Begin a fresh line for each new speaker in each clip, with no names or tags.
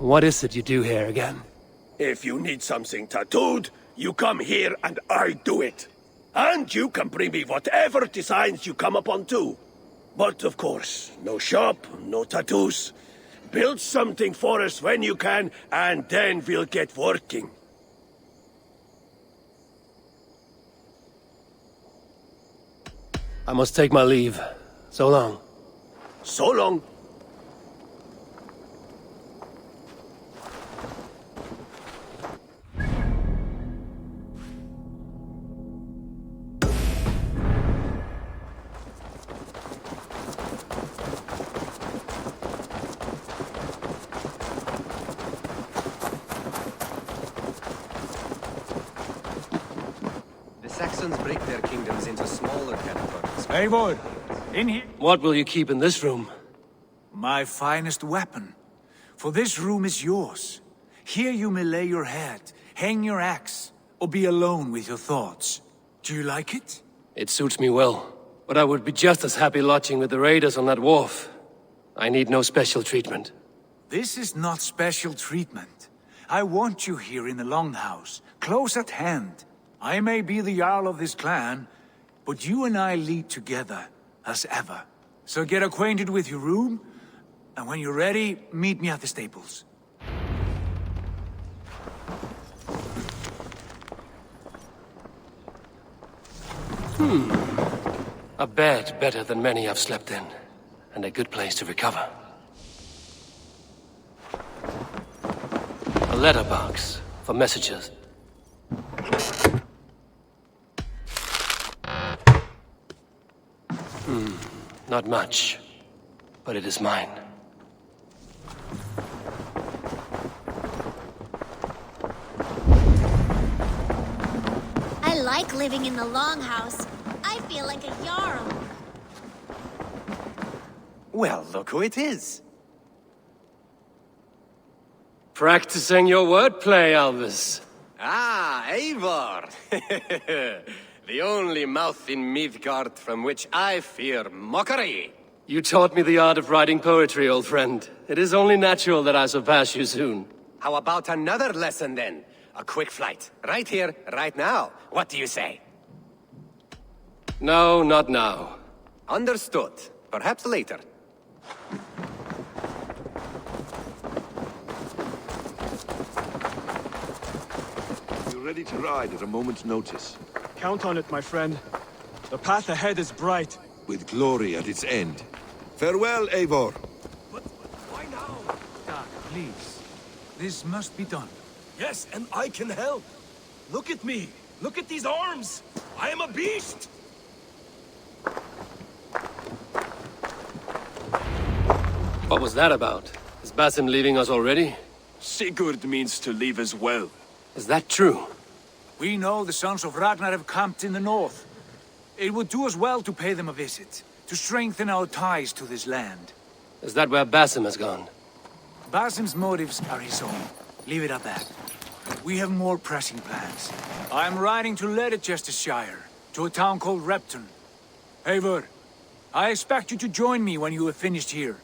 What is it you do here again?
If you need something tattooed, you come here and I do it. And you can bring me whatever designs you come upon too. But of course, no shop, no tattoos. Build something for us when you can, and then we'll get working.
I must take my leave. So long.
So long.
Saxons break their kingdoms into smaller territories.
Eivor, in here.
What will you keep in this room?
My finest weapon. For this room is yours. Here you may lay your head, hang your axe, or be alone with your thoughts. Do you like it?
It suits me well. But I would be just as happy lodging with the raiders on that wharf. I need no special treatment.
This is not special treatment. I want you here in the Longhouse, close at hand. I may be the Jarl of this clan, but you and I lead together, as ever. So get acquainted with your room, and when you're ready, meet me at the stables.
A bed better than many I've slept in, and a good place to recover. A letterbox for messages. Not much, but it is mine.
I like living in the Longhouse. I feel like a Jarl.
Well, look who it is.
Practicing your wordplay, Elvis.
Ah, Eivor! The only mouth in Midgard from which I fear mockery.
You taught me the art of writing poetry, old friend. It is only natural that I surpass you soon.
How about another lesson then? A quick flight. Right here, right now. What do you say?
No, not now.
Understood. Perhaps later.
We're ready to ride at a moment's notice.
Count on it, my friend. The path ahead is bright.
With glory at its end. Farewell, Eivor.
But why now?
Doc, please. This must be done.
Yes, and I can help. Look at me. Look at these arms. I am a beast.
What was that about? Is Basim leaving us already?
Sigurd means to leave as well.
Is that true?
We know the sons of Ragnar have camped in the north. It would do us well to pay them a visit, to strengthen our ties to this land.
Is that where Basim has gone?
Basim's motives are his own. Leave it at that. We have more pressing plans. I'm riding to Leicestershire, to a town called Repton. Eivor, I expect you to join me when you have finished here.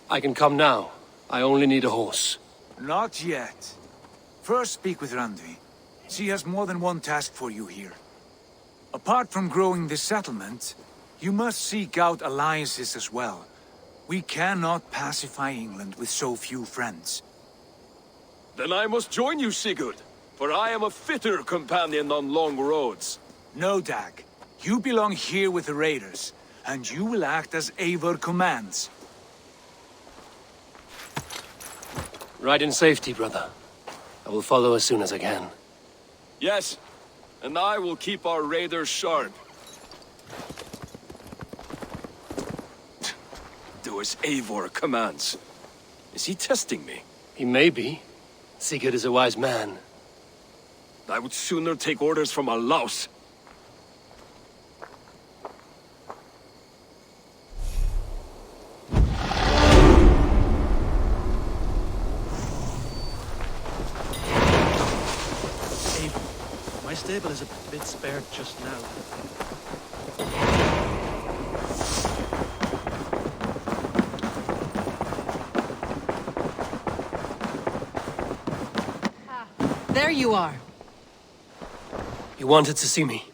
I can come now. I only need a horse.
Not yet. First speak with Randvi. She has more than one task for you here. Apart from growing this settlement, you must seek out alliances as well. We cannot pacify England with so few friends.
Then I must join you, Sigurd, for I am a fitter companion on long roads.
No, Dag. You belong here with the raiders, and you will act as Eivor commands.
Ride in safety, brother. I will follow as soon as I can.
Yes, and I will keep our raiders sharp. Do as Eivor commands. Is he testing me?
He may be. Sigurd is a wise man.
I would sooner take orders from a louse.
My stable is a bit spared just now.
There you are.
You wanted to see me.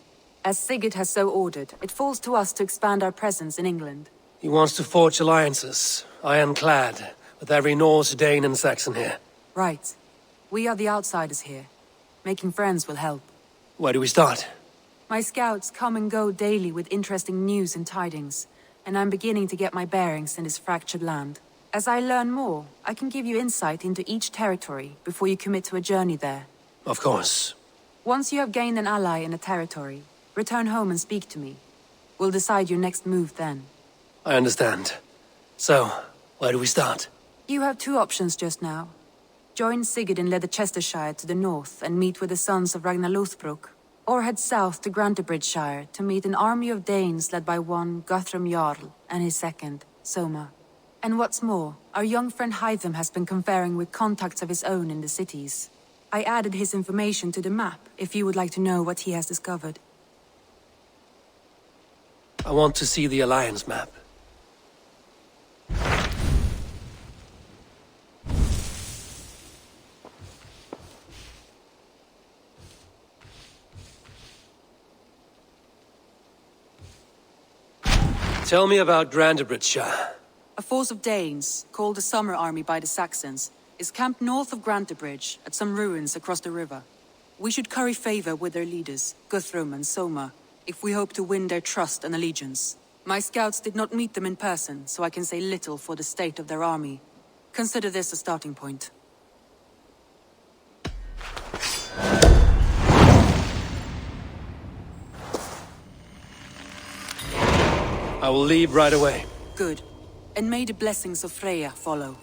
As Sigurd has so ordered, it falls to us to expand our presence in England.
He wants to forge alliances, ironclad, with every Norse, Dane and Saxon here.
Right. We are the outsiders here. Making friends will help.
Where do we start?
My scouts come and go daily with interesting news and tidings, and I'm beginning to get my bearings in this fractured land. As I learn more, I can give you insight into each territory before you commit to a journey there.
Of course.
Once you have gained an ally in a territory, return home and speak to me. We'll decide your next move then.
I understand. So, where do we start?
You have two options just now. Join Sigurd in Leicestershire to the north and meet with the sons of Ragnar Lothbrok, or head south to Grantebridgeshire to meet an army of Danes led by one Guthrum Jarl and his second, Soma. And what's more, our young friend Hytham has been conferring with contacts of his own in the cities. I added his information to the map, if you would like to know what he has discovered.
I want to see the Alliance map. Tell me about Grantebridgeshire.
A force of Danes, called the Summer Army by the Saxons, is camped north of Grantebridge at some ruins across the river. We should curry favor with their leaders, Guthrum and Soma, if we hope to win their trust and allegiance. My scouts did not meet them in person, so I can say little for the state of their army. Consider this a starting point.
I will leave right away.
Good. And may the blessings of Freya follow.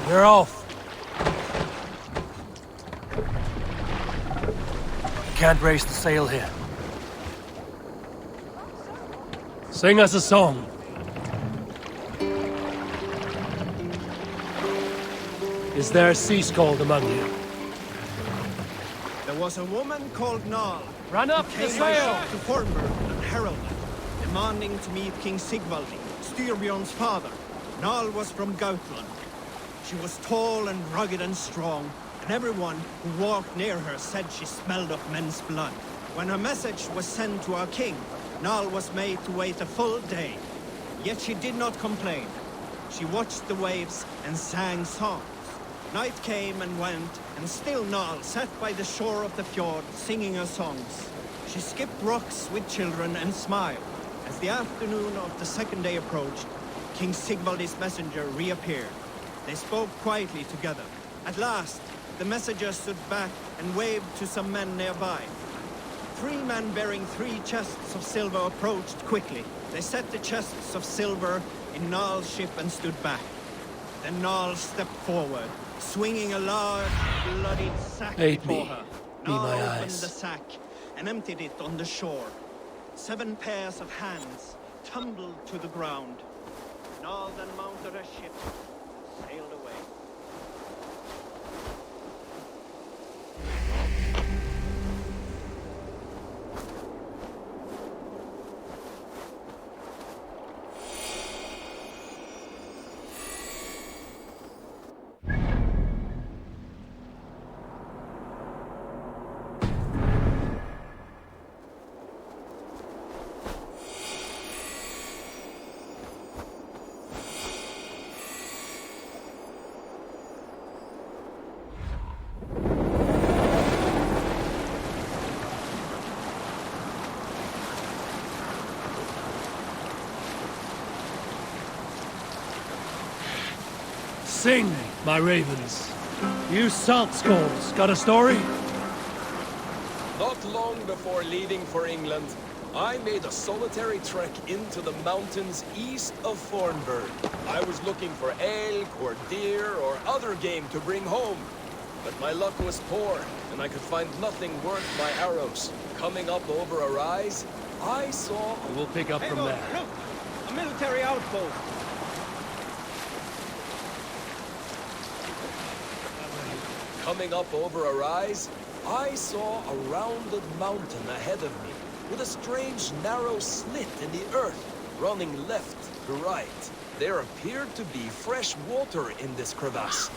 We're off. You can't raise the sail here. Sing us a song. Is there a sea scold among you?
There was a woman called Nal.
Run up the sail!
To Fornburg and herald them, demanding to meet King Sigvaldi, Styrbjorn's father. Nal was from Gautland. She was tall and rugged and strong, and everyone who walked near her said she smelled of men's blood. When her message was sent to our king, Nal was made to wait a full day. Yet she did not complain. She watched the waves and sang songs. Night came and went, and still Nal sat by the shore of the fjord singing her songs. She skipped rocks with children and smiled. As the afternoon of the second day approached, King Sigvaldi's messenger reappeared. They spoke quietly together. At last, the messenger stood back and waved to some men nearby. 3 men bearing 3 chests of silver approached quickly. They set the chests of silver in Nal's ship and stood back. Then Nal stepped forward, swinging a large, bloodied sack before her.
Be
Nal
my
opened
eyes.
the sack and emptied it on the shore. 7 pairs of hands tumbled to the ground. Nal then mounted a ship, sailed away.
Sing, my ravens.
You salt skulls, got a story?
Not long before leaving for England, I made a solitary trek into the mountains east of Thornburg. I was looking for elk or deer or other game to bring home. But my luck was poor, and I could find nothing worth my arrows. Coming up over a rise, I saw...
We'll pick up from
Eivor,
there.
look! A military outpost!
Coming up over a rise, I saw a rounded mountain ahead of me, with a strange narrow slit in the earth, running left to right. There appeared to be fresh water in this crevasse,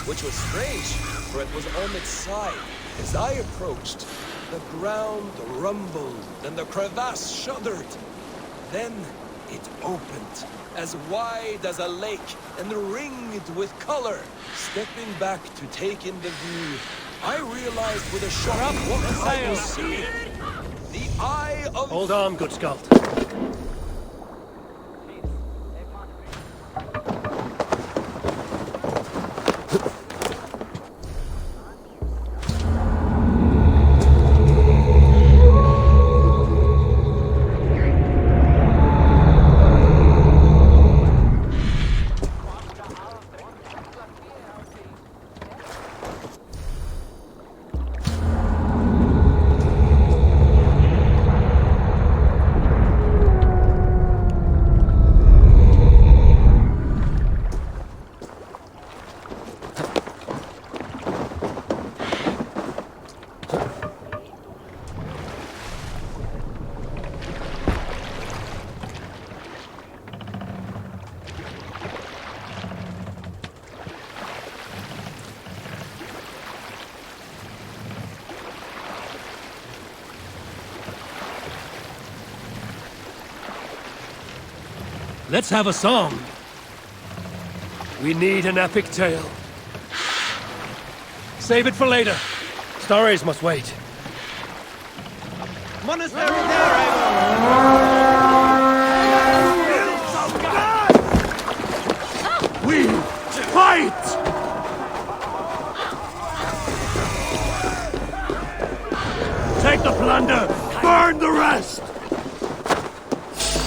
which was strange, for it was on its side. As I approached, the ground rumbled and the crevasse shuddered. Then it opened, as wide as a lake and ringed with color. Stepping back to take in the view, I realized with a shock what I was seeing. The eye of...
Hold on, good Skald. Let's have a song. We need an epic tale. Save it for later. Stories must wait.
Monastery there, Eivor!
We fight! Take the plunder, burn the rest!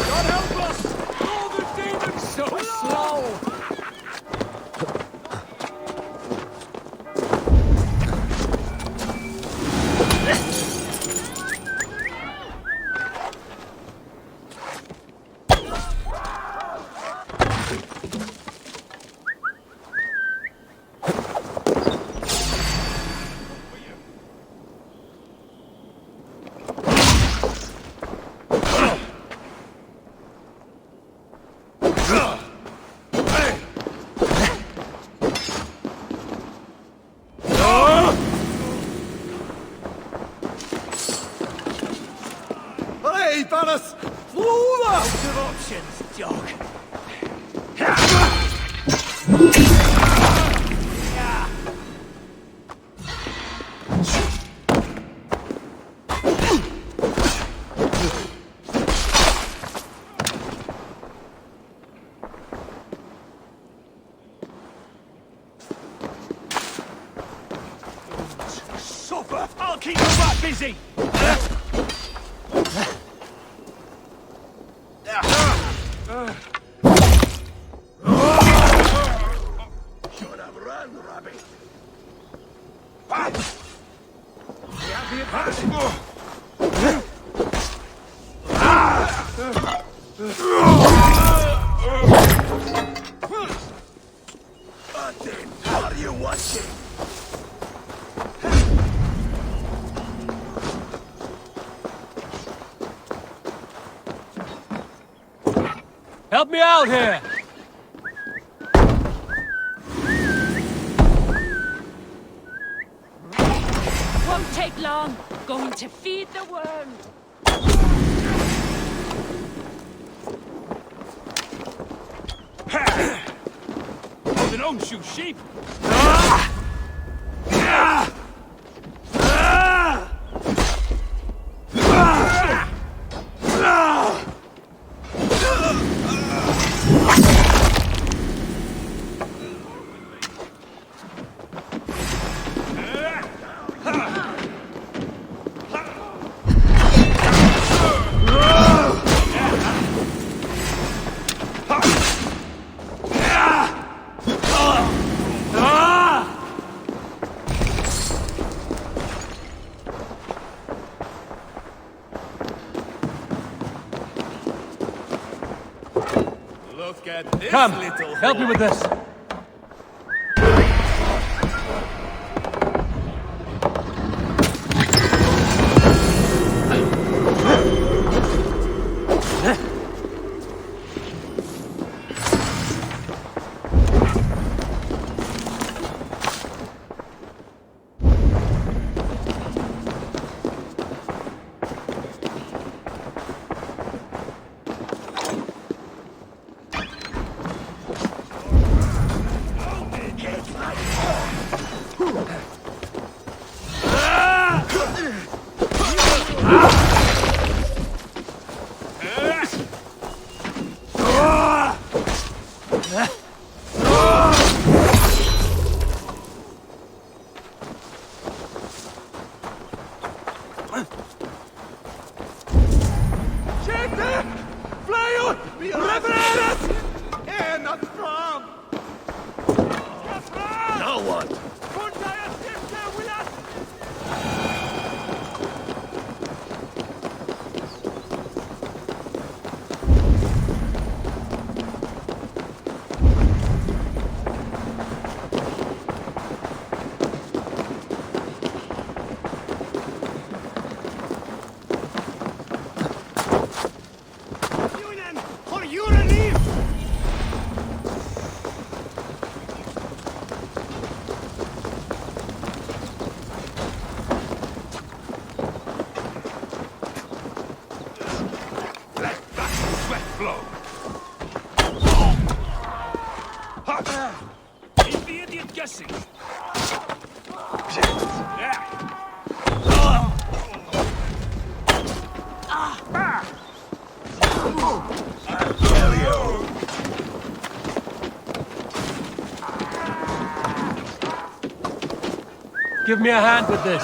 God help us! All the demons so slow!
Hey, Thanos! Flula!
Out of options, dog.
Supper! I'll keep you back busy! Should have run, rabbit! Martin, are you watching?
Help me out here!
Won't take long. Going to feed the worm.
They don't shoot sheep! Come, help me with this.
Now what?
Give me a hand with this.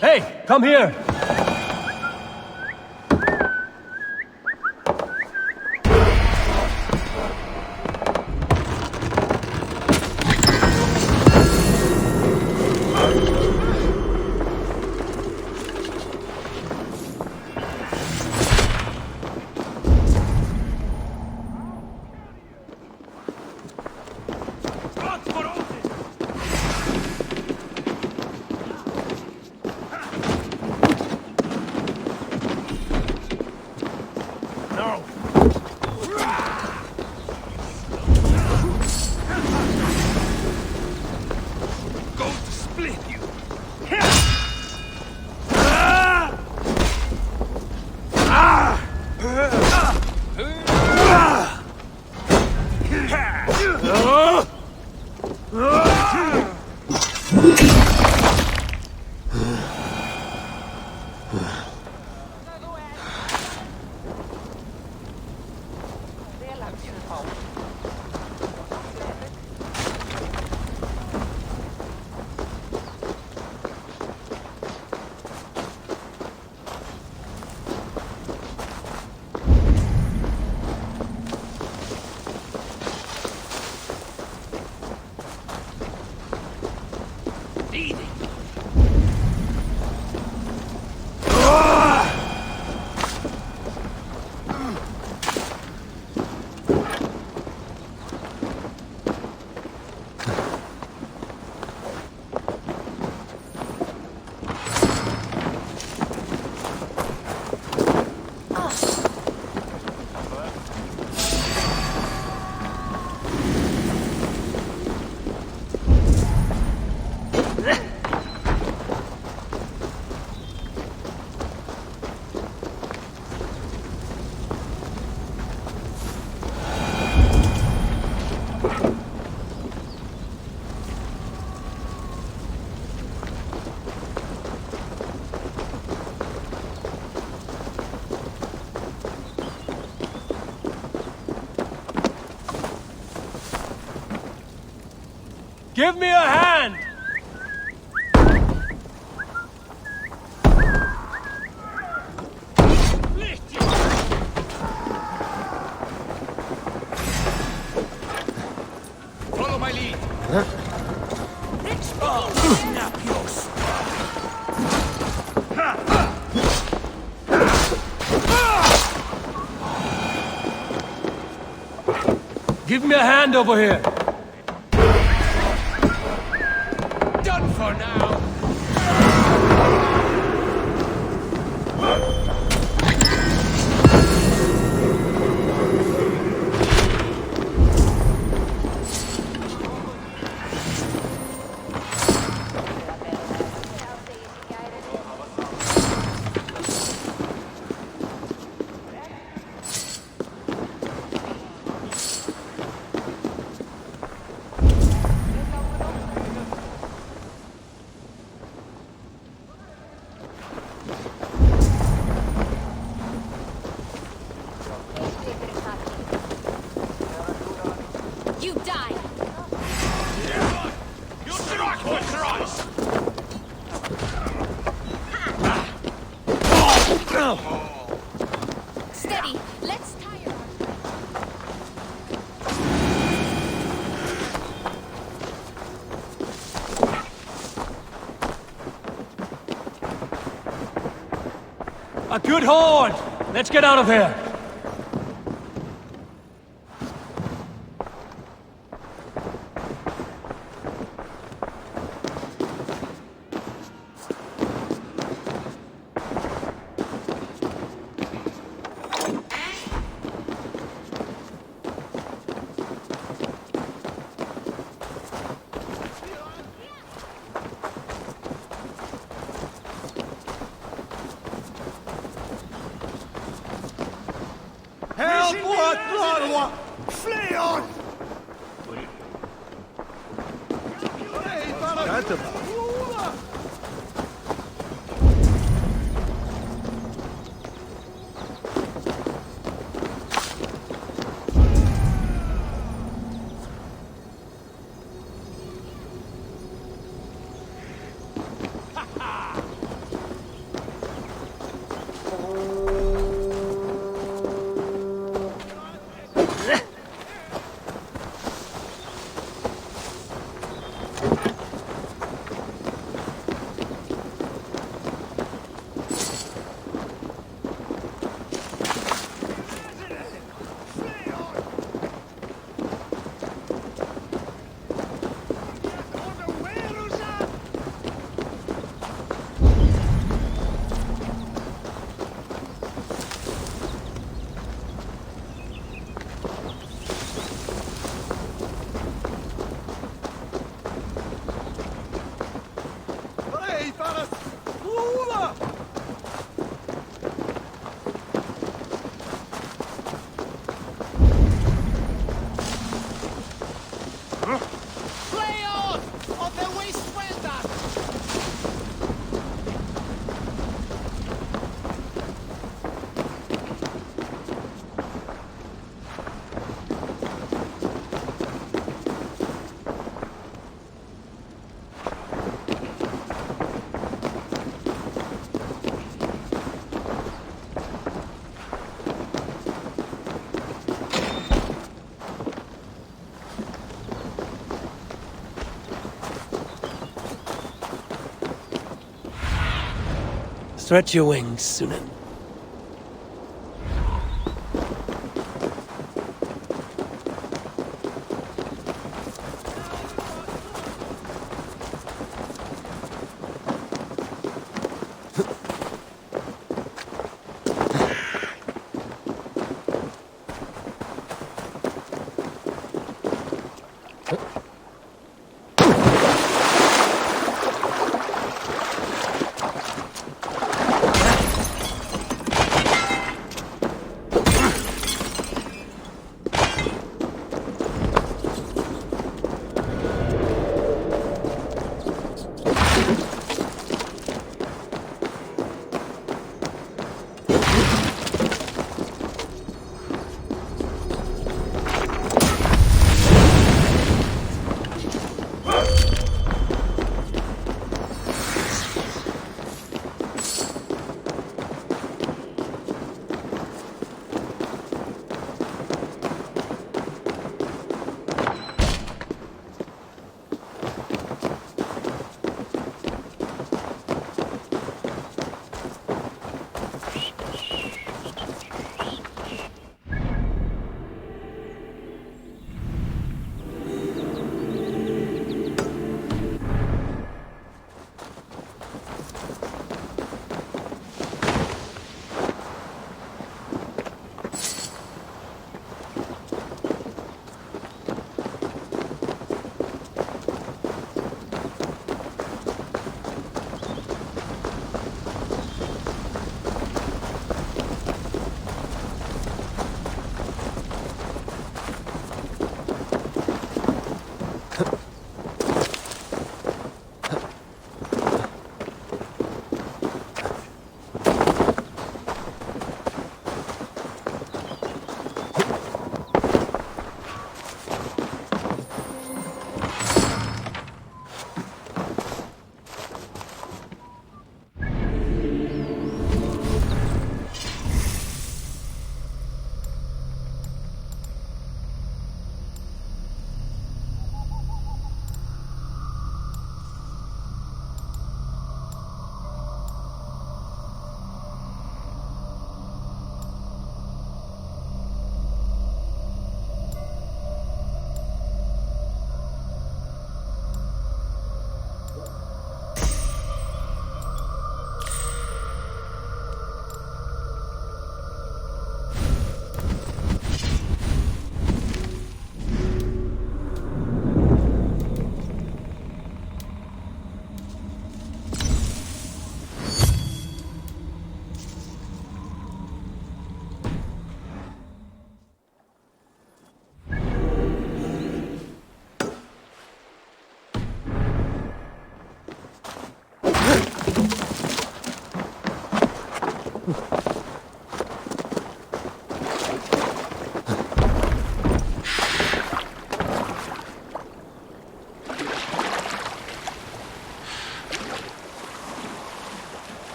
Hey, come here! Give me a hand!
Follow my lead.
Give me a hand over here!
Done for now.
You die! Steady! Let's tire!
A good horde! Let's get out of here! Stretch your wings, Sunan.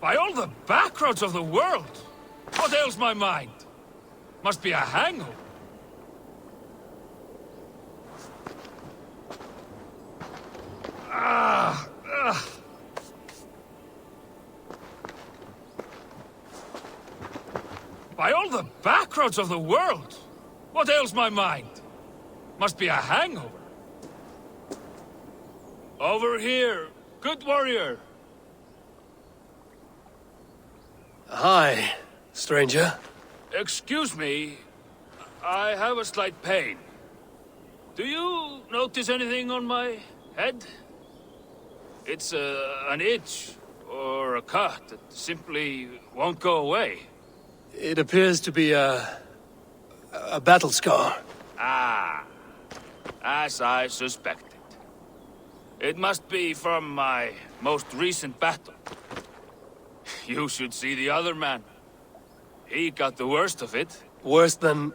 By all the backroads of the world! What ails my mind? Must be a hangover. By all the backroads of the world! What ails my mind? Must be a hangover. Over here, good warrior.
Hi, stranger.
Excuse me, I have a slight pain. Do you notice anything on my head? It's an itch or a cut that simply won't go away.
It appears to be a battle scar.
Ah, as I suspected. It must be from my most recent battle. You should see the other man. He got the worst of it.
Worse than...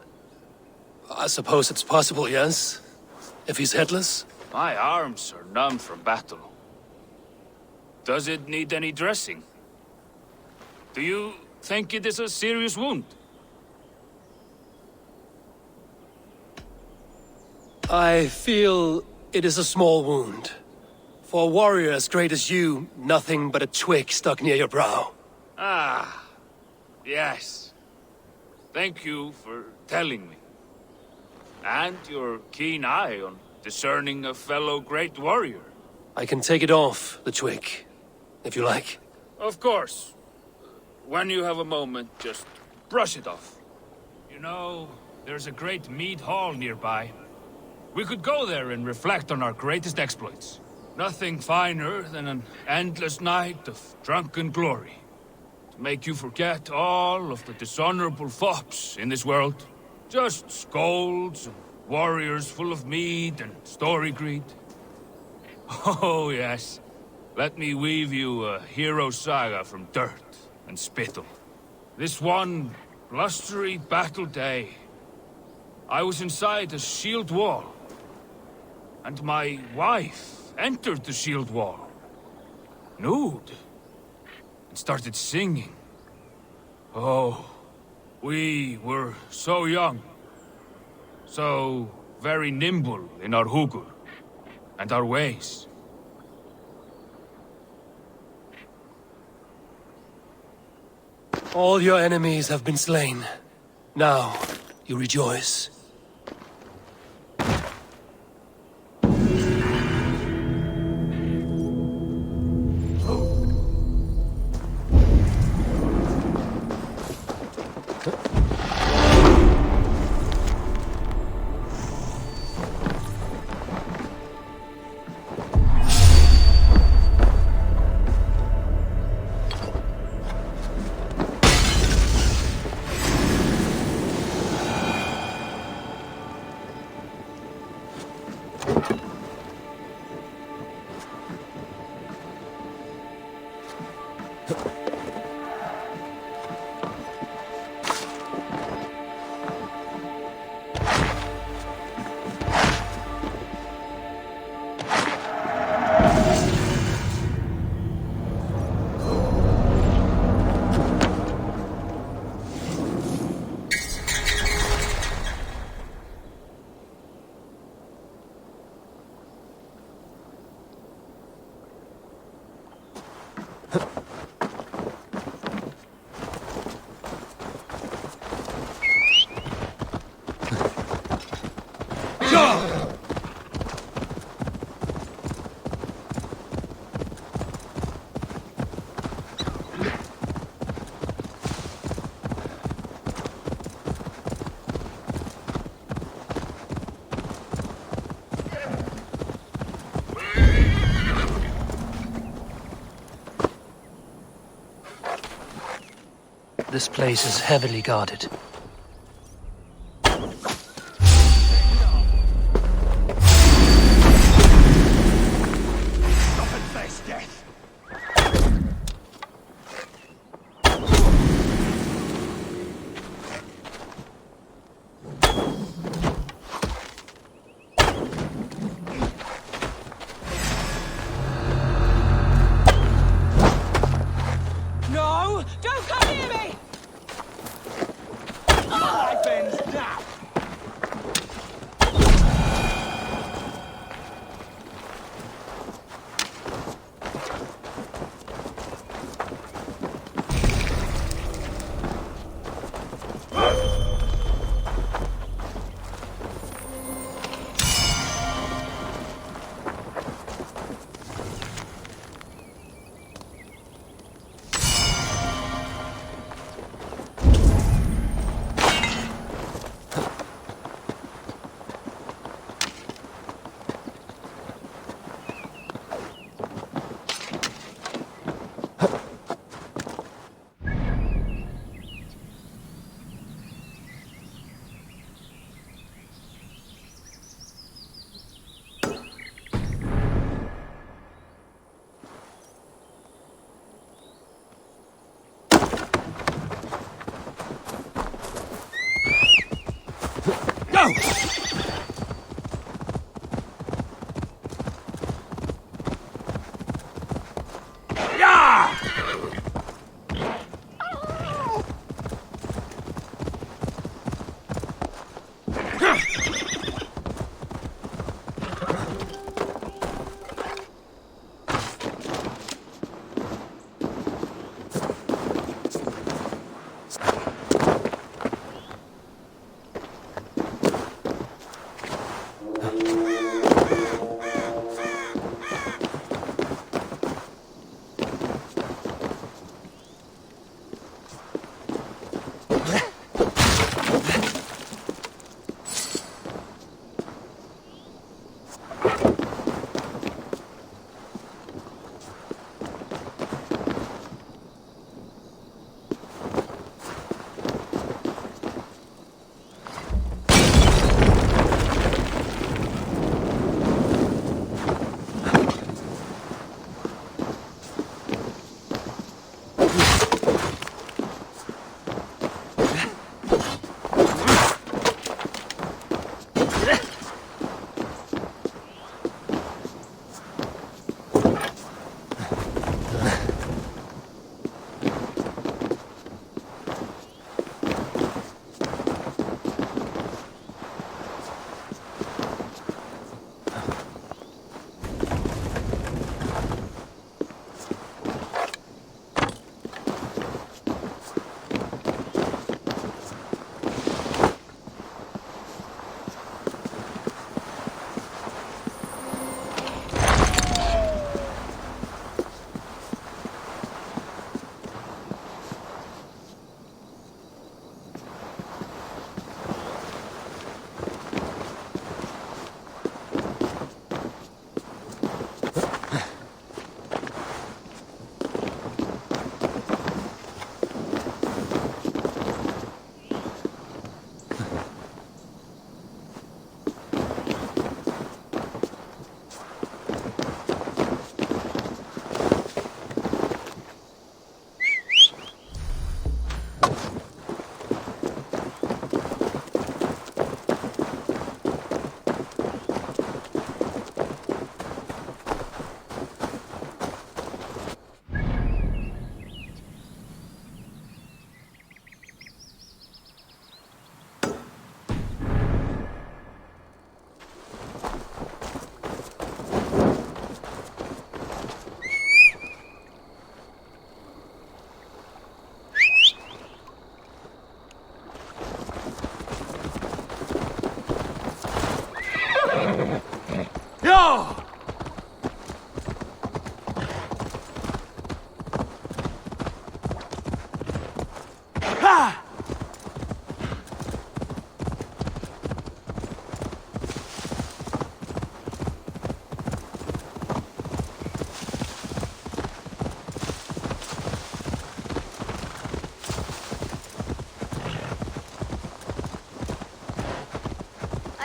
I suppose it's possible, yes? If he's headless?
My arms are numb from battle. Does it need any dressing? Do you think it is a serious wound?
I feel it is a small wound. For a warrior as great as you, nothing but a twig stuck near your brow.
Ah, yes. Thank you for telling me. And your keen eye on discerning a fellow great warrior.
I can take it off, the twig, if you like.
Of course. When you have a moment, just brush it off. You know, there's a great mead hall nearby. We could go there and reflect on our greatest exploits. Nothing finer than an endless night of drunken glory. To make you forget all of the dishonorable fops in this world. Just scolds and warriors full of mead and story greed. Oh, yes. Let me weave you a hero saga from dirt and spittle. This one blustery battle day, I was inside a shield wall. And my wife entered the shield wall. Nude. And started singing. Oh, we were so young. So very nimble in our hugur and our ways.
All your enemies have been slain. Now, you rejoice. This place is heavily guarded.
No! Don't come near me!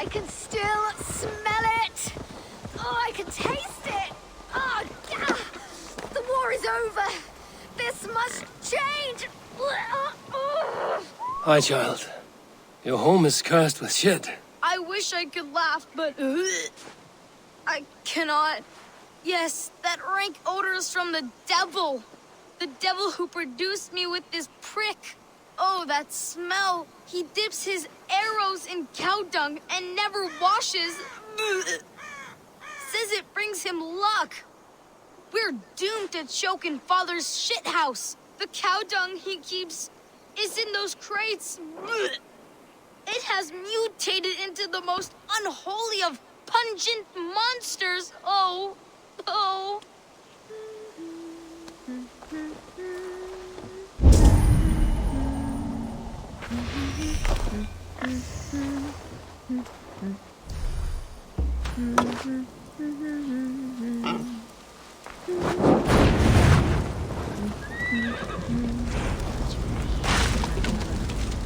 can still smell it. Oh, I can taste it. Oh, yeah. The war is over. This must change.
Hi, child. Your home is cursed with shit.
I wish I could laugh, but I cannot. Yes, that rank odor is from the devil. The devil who produced me with this prick. Oh, that smell. He dips his arrows in cow dung and never washes. Says it brings him luck. We're doomed to choke in Father's shithouse. The cow dung he keeps is in those crates. It has mutated into the most unholy of pungent monsters. Oh, oh.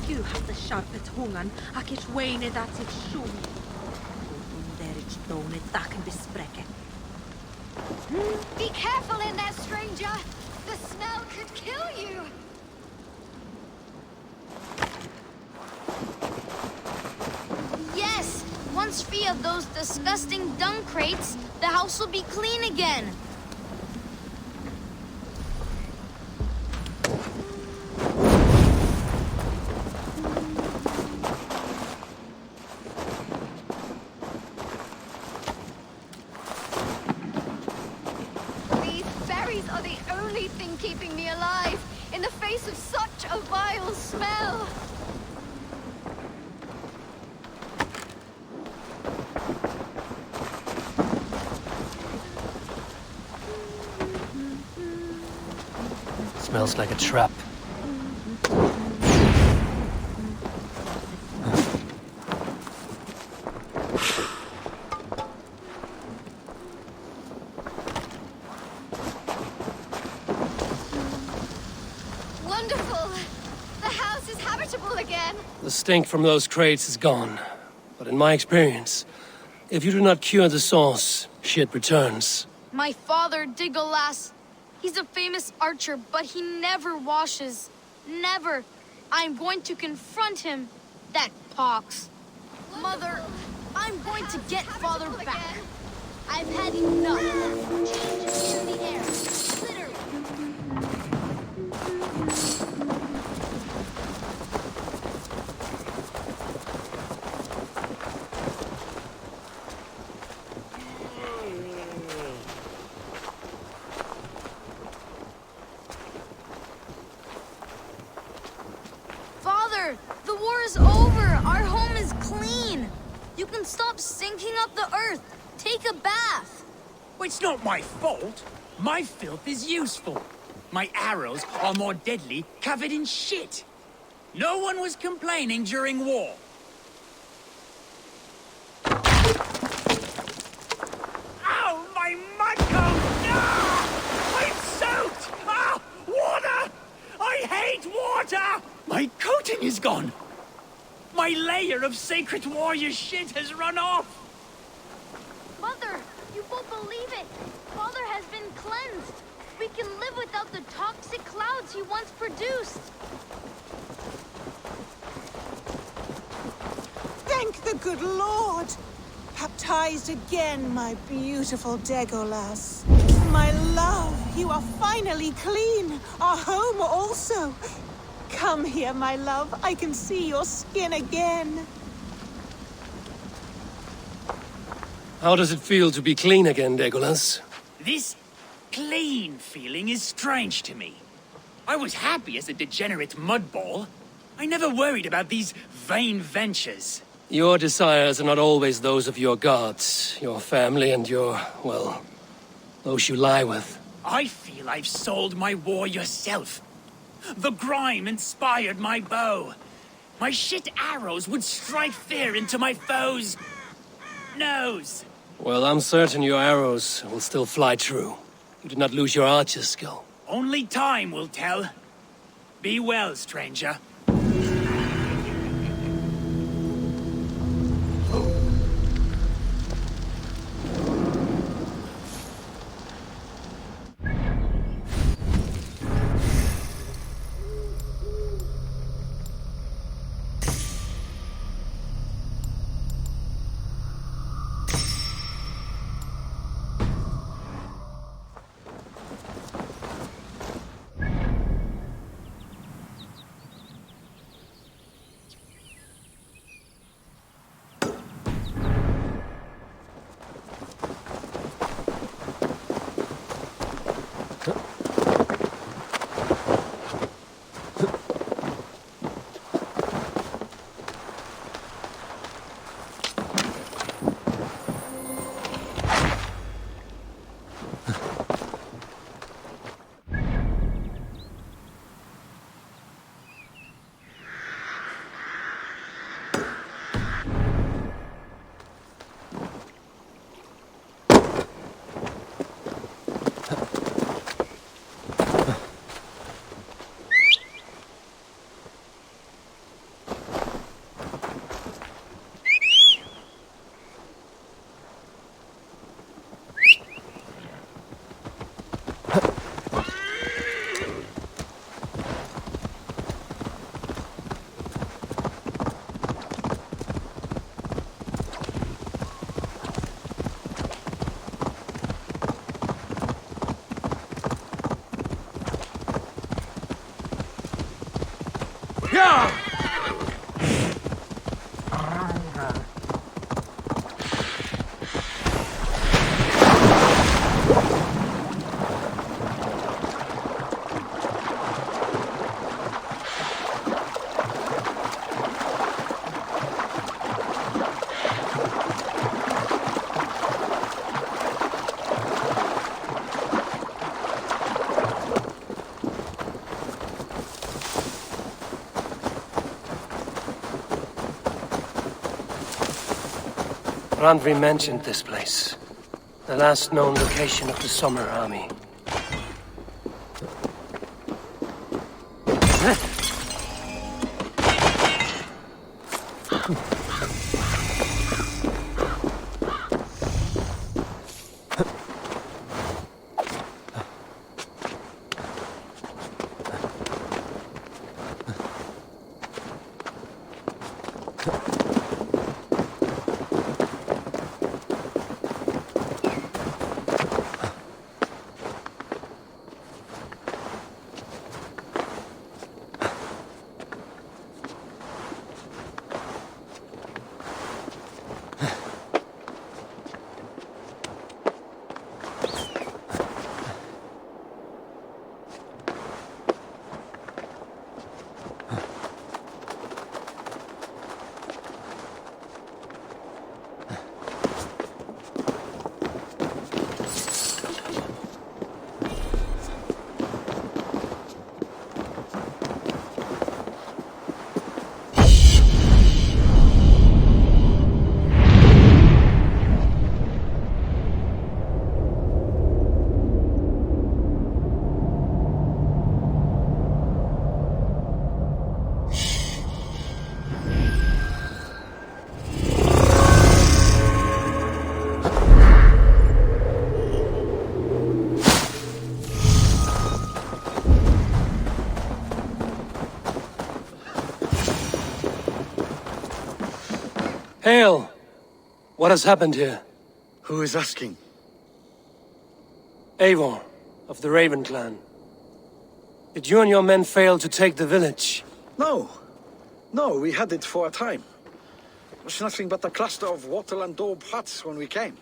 You have the sharpest tungan, ak ich weine dat ich schum. Der ich done daken besprechen.
Be careful in there, stranger. The smell could kill you. Yes, once free of those disgusting dung crates, the house will be clean again. These berries are the only thing keeping me alive in the face of such a vile smell.
Smells like a trap.
Wonderful! The house is habitable again.
The stink from those crates is gone. But in my experience, if you do not cure the sauce, shit returns.
My father, Digolas, he's a famous archer, but he never washes. Never. I'm going to confront him. That pox. Mother, I'm going to get Father back. I've had enough. Changes in the air. Literally. Father, the war is over. Our home is clean. You can stop sinking up the earth. Take a bath.
Well, it's not my fault. My filth is useful. My arrows are more deadly covered in shit. No one was complaining during war. Ow, my mudcoat! Ah! I'm soaked! Ah! Water! I hate water! My coating is gone. My layer of sacred warrior shit has run off.
Mother, you won't believe it. Father has been cleansed. We can live without the toxic clouds he once produced.
Thank the good Lord! Baptized again, my beautiful Degolas. My love, you are finally clean. Our home also. Come here, my love. I can see your skin again.
How does it feel to be clean again, Legolas?
This clean feeling is strange to me. I was happy as a degenerate mudball. I never worried about these vain ventures.
Your desires are not always those of your gods, your family, and your, well, those you lie with.
I feel I've sold my warrior self. The grime inspired my bow. My shit arrows would strike fear into my foes' nose.
Well, I'm certain your arrows will still fly true. You did not lose your archer's skill.
Only time will tell. Be well, stranger.
Randvi mentioned this place. The last known location of the Summer Army. Hail! What has happened here?
Who is asking?
Eivor, of the Raven clan. Did you and your men fail to take the village?
No. No, we had it for a time. It was nothing but a cluster of wattle and daub huts when we came.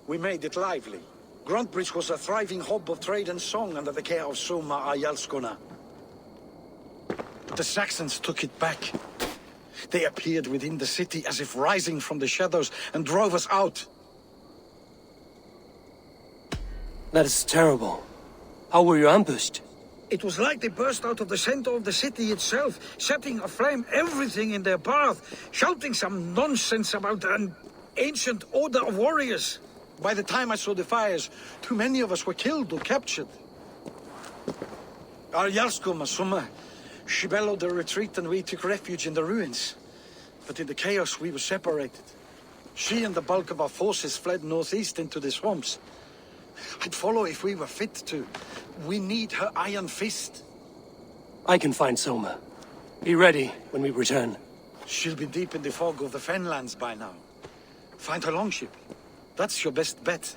We made it lively. Gruntbridge was a thriving hub of trade and song under the care of Soma Ayalskona. But the Saxons took it back. They appeared within the city as if rising from the shadows and drove us out.
That is terrible. How were you ambushed?
It was like they burst out of the center of the city itself, setting aflame everything in their path, shouting some nonsense about an ancient order of warriors. By the time I saw the fires, too many of us were killed or captured. Our Yarsko Masuma, she bellowed a retreat and we took refuge in the ruins. But in the chaos we were separated. She and the bulk of our forces fled northeast into the swamps. I'd follow if we were fit to. We need her iron fist.
I can find Soma. Be ready when we return.
She'll be deep in the fog of the Fenlands by now. Find her longship. That's your best bet.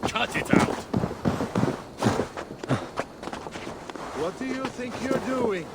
Cut it out! What do you think you're doing?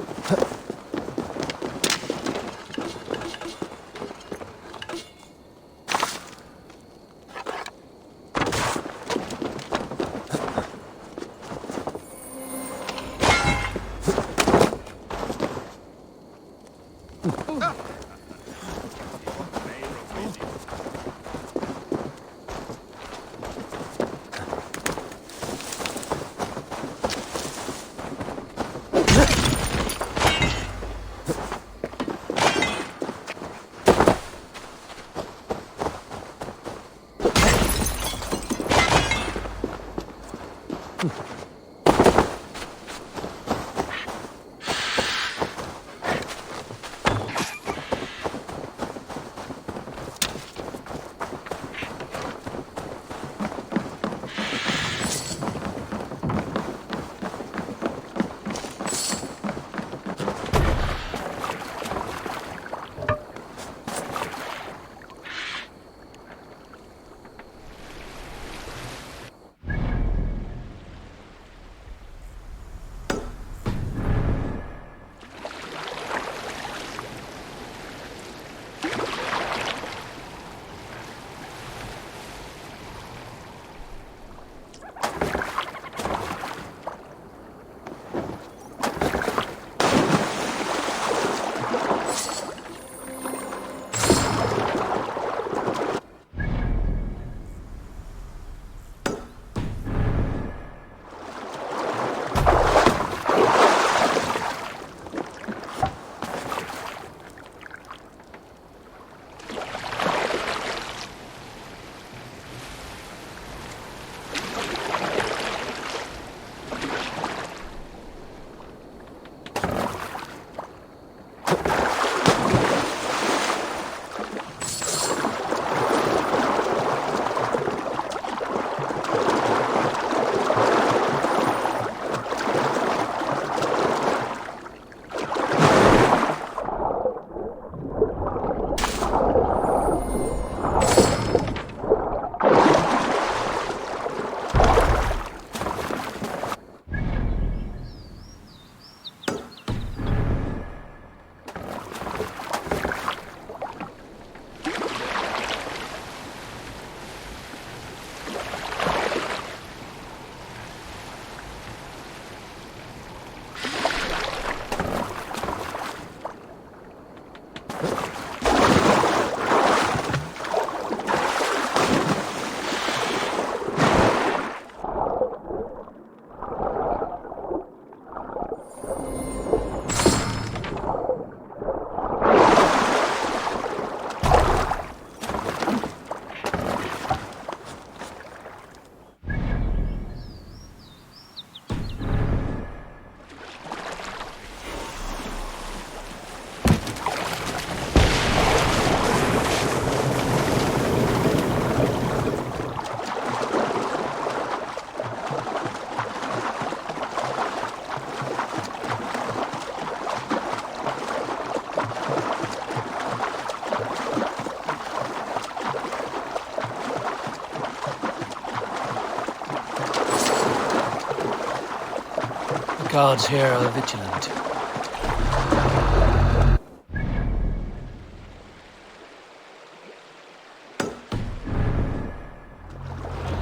guards here are vigilant.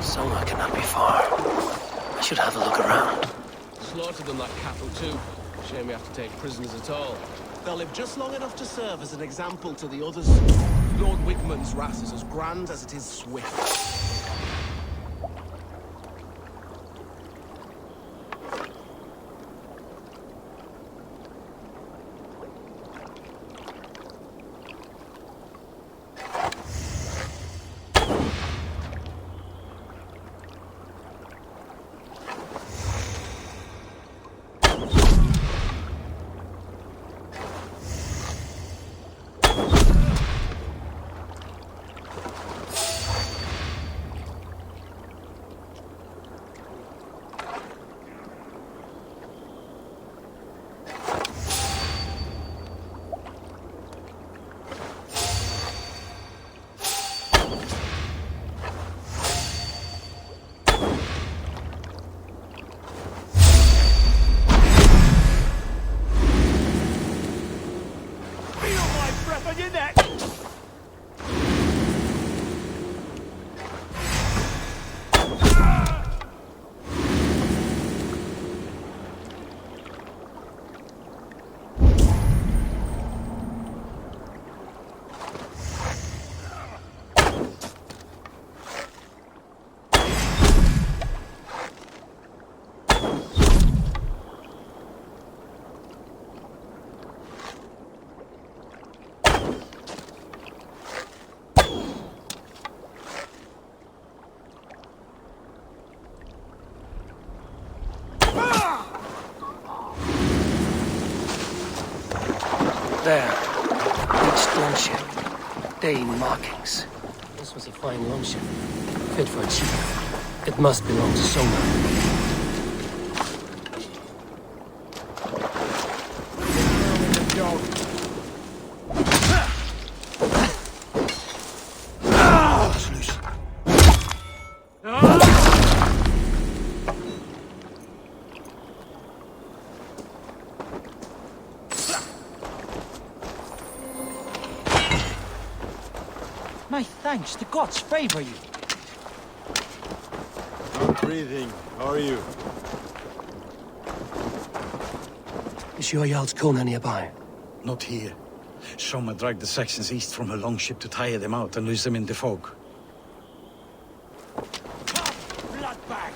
Soma cannot be far. I should have a look around.
Slaughtered them like cattle too. Shame we have to take prisoners at all.
They'll live just long enough to serve as an example to the others.
Lord Wigmund's wrath is as grand as it is swift.
There. Each longship. Dane markings. This was a fine longship. Fit for a chief. It must belong to Soma.
My thanks, the gods favor you.
I'm breathing. How are you?
Is your Jarl's Kona nearby?
Not here. Soma dragged the Saxons east from her longship to tire them out and lose them in the fog.
Bloodbag!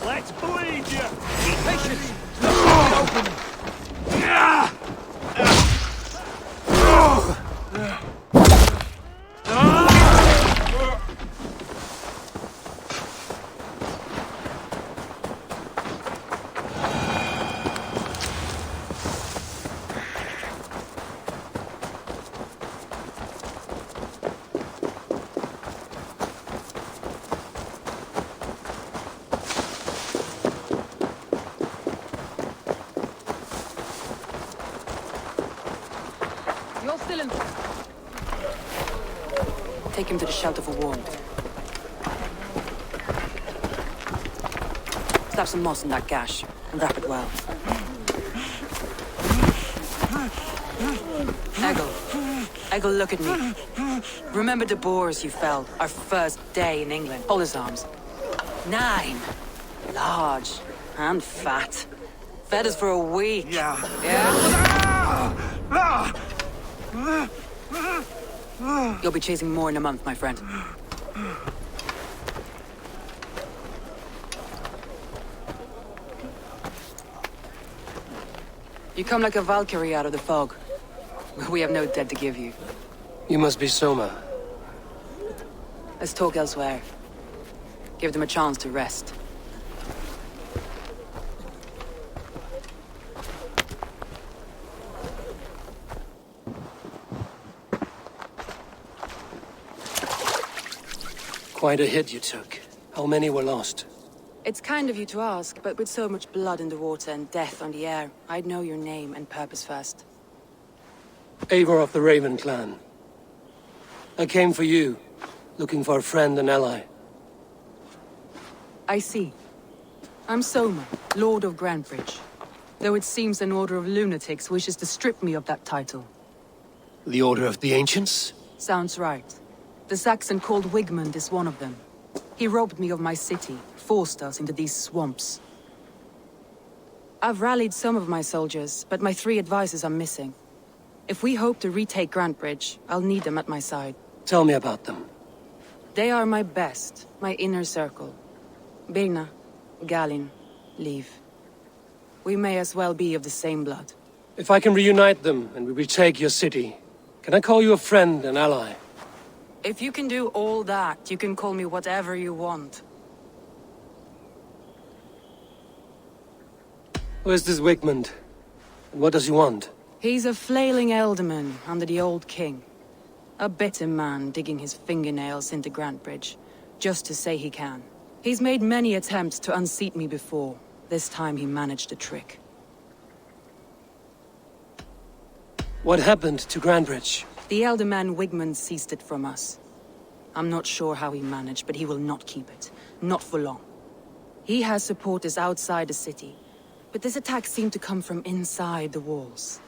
Let's bleed you! Be patient! Open!
You're still in... Take him to the shelter for warmth. Slap some moss in that gash and wrap it well. Eggle, look at me. Remember the boars you felled our first day in England? Hold his arms. 9. Large and fat. Fed us for a week. Yeah? You'll be chasing more in a month, my friend. You come like a Valkyrie out of the fog. We have no dead to give you.
You must be Soma.
Let's talk elsewhere. Give them a chance to rest.
Quite a hit you took. How many were lost?
It's kind of you to ask, but with so much blood in the water and death on the air, I'd know your name and purpose first.
Eivor of the Raven clan. I came for you, looking for a friend and ally.
I see. I'm Soma, Lord of Grantebridge. Though it seems an order of lunatics wishes to strip me of that title.
The Order of the Ancients?
Sounds right. The Saxon called Wigmund is one of them. He robbed me of my city, forced us into these swamps. I've rallied some of my soldiers, but my 3 advisors are missing. If we hope to retake Grantebridge, I'll need them at my side.
Tell me about them.
They are my best, my inner circle. Birna, Galin, Liv. We may as well be of the same blood.
If I can reunite them and we retake your city, can I call you a friend and ally?
If you can do all that, you can call me whatever you want.
Who is this Wigmund? And what does he want?
He's a flailing elderman under the old king. A bitter man digging his fingernails into Grantebridge, just to say he can. He's made many attempts to unseat me before. This time he managed a trick.
What happened to Grantebridge?
The elder man Wigmund seized it from us. I'm not sure how he managed, but he will not keep it. Not for long. He has supporters outside the city, but this attack seemed to come from inside the walls.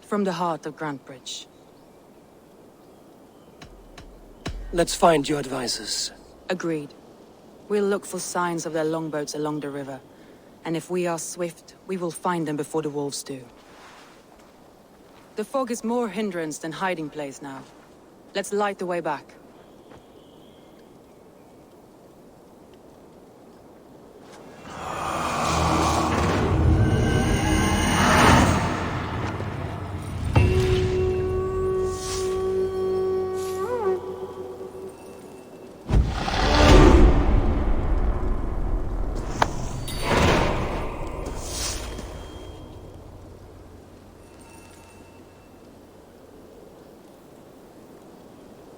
From the heart of Grantebridge.
Let's find your advisors.
Agreed. We'll look for signs of their longboats along the river. And if we are swift, we will find them before the wolves do. The fog is more hindrance than hiding place now. Let's light the way back.